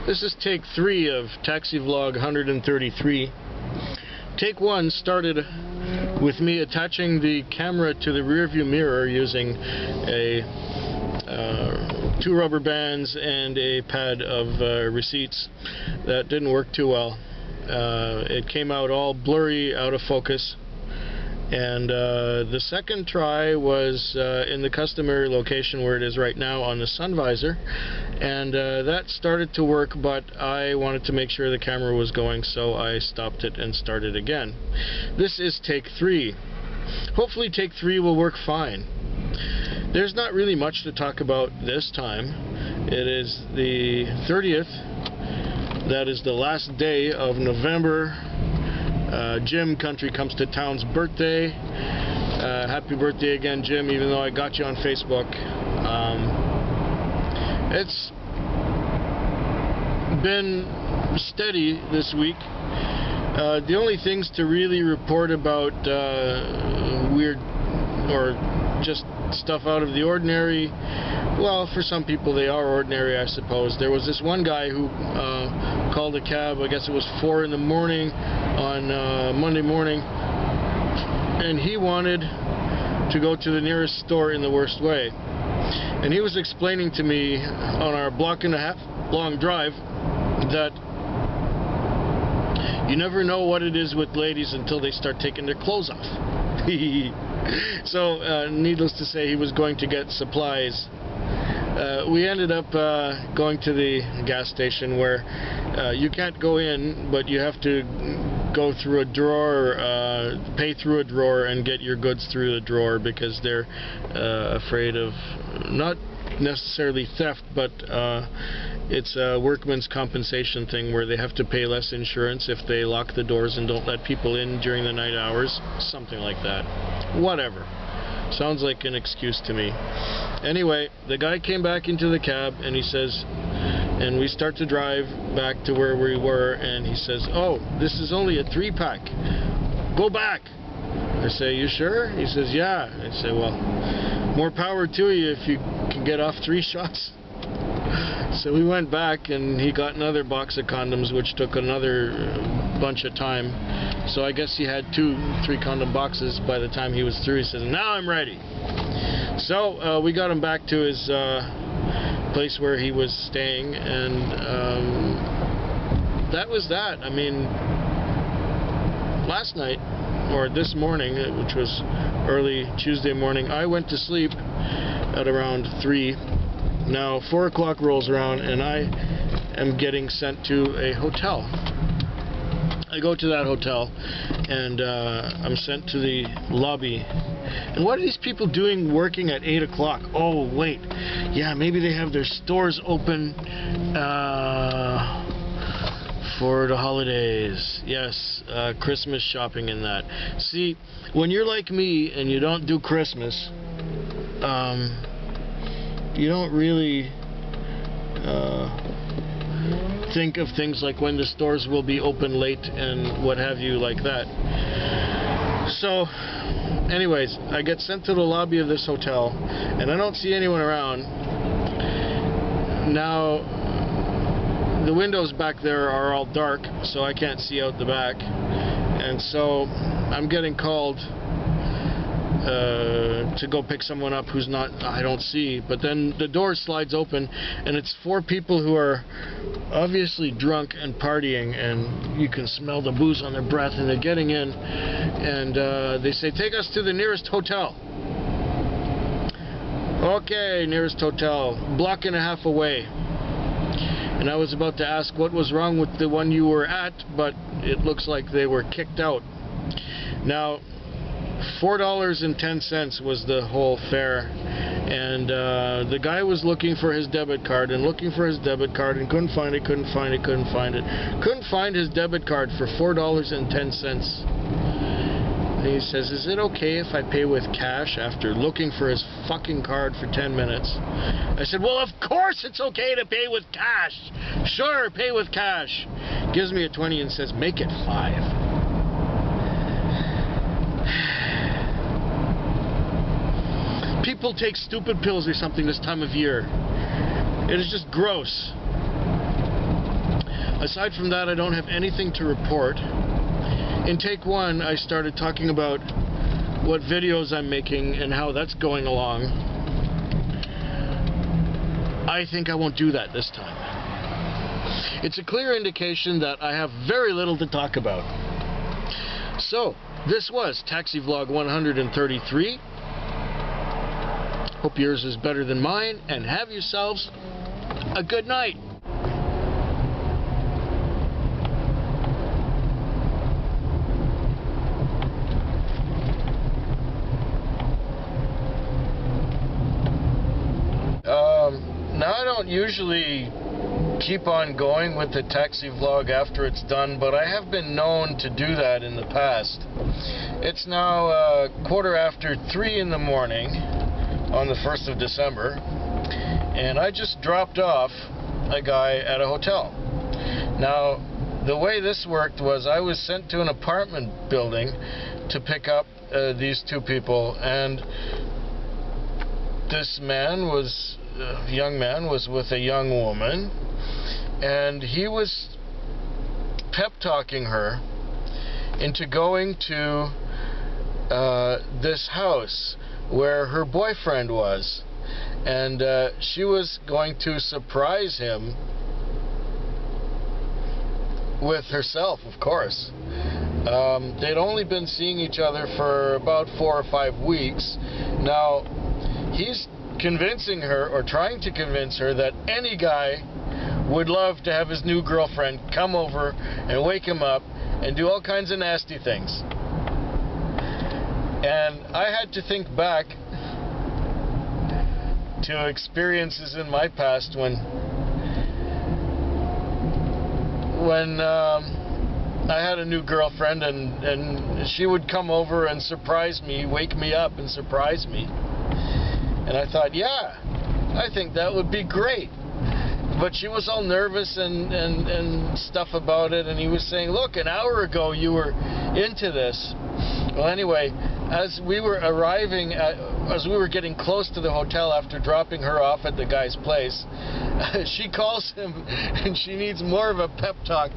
This is take 3 of Taxi Vlog 133. Take 1 started with me attaching the camera to the rear view mirror using a 2 rubber bands and a pad of receipts. That didn't work too well. It came out all blurry, out of focus. And the second try was in the customary location where it is right now on the sun visor, and that started to work, but I wanted to make sure the camera was going, so I stopped it and started again. This is take 3. Hopefully take 3 will work fine. There's not really much to talk about this time. It is the 30th. That is the last day of November. Jim Country Comes to Town's birthday. Happy birthday again, Jim, even though I got you on Facebook. It's been steady this week. The only things to really report about weird or just stuff out of the ordinary, well, for some people they are ordinary, I suppose. There was this one guy who called a cab, I guess it was 4 in the morning on Monday morning, and he wanted to go to the nearest store in the worst way. And he was explaining to me on our block-and-a-half long drive that you never know what it is with ladies until they start taking their clothes off. So, needless to say, he was going to get supplies. We ended up going to the gas station where you can't go in, but you have to go through a drawer, pay through a drawer and get your goods through the drawer because they're afraid of not necessarily theft, but it's a workman's compensation thing where they have to pay less insurance if they lock the doors and don't let people in during the night hours, something like that. Whatever. Sounds like an excuse to me. Anyway, the guy came back into the cab and he says, and we start to drive back to where we were, and he says, "Oh, this is only a 3-pack. Go back." I say, "You sure?" He says, "Yeah." I say, "Well, more power to you if you can get off 3 shots." So we went back and he got another box of condoms, which took another bunch of time. So I guess he had 2-3 condom boxes by the time he was through. He says, "Now I'm ready." So we got him back to his place where he was staying, and that was that. I mean, last night, or this morning, which was early Tuesday morning, I went to sleep at around 3. Now 4 o'clock rolls around and I am getting sent to a hotel. I go to that hotel and I'm sent to the lobby. And what are these people doing working at 8 o'clock? Oh, wait. Yeah, maybe they have their stores open for the holidays. Yes, Christmas shopping and that. See, when you're like me and you don't do Christmas, you don't really think of things like when the stores will be open late and what have you like that. So, anyways, I get sent to the lobby of this hotel, and I don't see anyone around. Now, the windows back there are all dark, so I can't see out the back. And so, I'm getting called to go pick someone up who's not, I don't see. But then the door slides open, and it's 4 people who are obviously drunk and partying, and you can smell the booze on their breath, and they're getting in, and they say, "Take us to the nearest hotel." Okay, nearest hotel, block-and-a-half away. And I was about to ask what was wrong with the one you were at, but it looks like they were kicked out. Now, $4.10 was the whole fare, and the guy was looking for his debit card and looking for his debit card and couldn't find it. Couldn't find his debit card for $4.10. And he says, "Is it okay if I pay with cash?" after looking for his fucking card for 10 minutes. I said, "Well, of course it's okay to pay with cash. Sure, pay with cash." Gives me a 20 and says, "Make it 5. People take stupid pills or something this time of year. It is just gross. Aside from that, I don't have anything to report. In take one, I started talking about what videos I'm making and how that's going along. I think I won't do that this time. It's a clear indication that I have very little to talk about. So, this was Taxi Vlog 133. Hope yours is better than mine, and have yourselves a good night. Now, I don't usually keep on going with the taxi vlog after it's done, but I have been known to do that in the past. It's now 3:15 in the morning on the 1st of December, and I just dropped off a guy at a hotel. Now, the way this worked was I was sent to an apartment building to pick up these two people, and this young man was with a young woman, and he was pep talking her into going to this house where her boyfriend was, and she was going to surprise him with herself, of course. They'd only been seeing each other for about 4 or 5 weeks. Now, he's convincing her, or trying to convince her, that any guy would love to have his new girlfriend come over and wake him up and do all kinds of nasty things. And I had to think back to experiences in my past when I had a new girlfriend, and she would come over and surprise me, wake me up and surprise me. And I thought, yeah, I think that would be great. But she was all nervous and stuff about it, and he was saying, look, an hour ago you were into this. Well, anyway, as we were getting close to the hotel after dropping her off at the guy's place, she calls him, and she needs more of a pep talk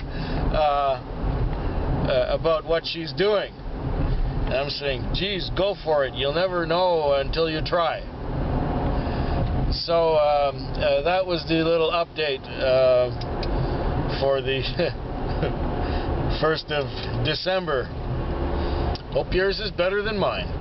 about what she's doing. And I'm saying, geez, go for it. You'll never know until you try. So that was the little update for the 1st of December. Hope yours is better than mine.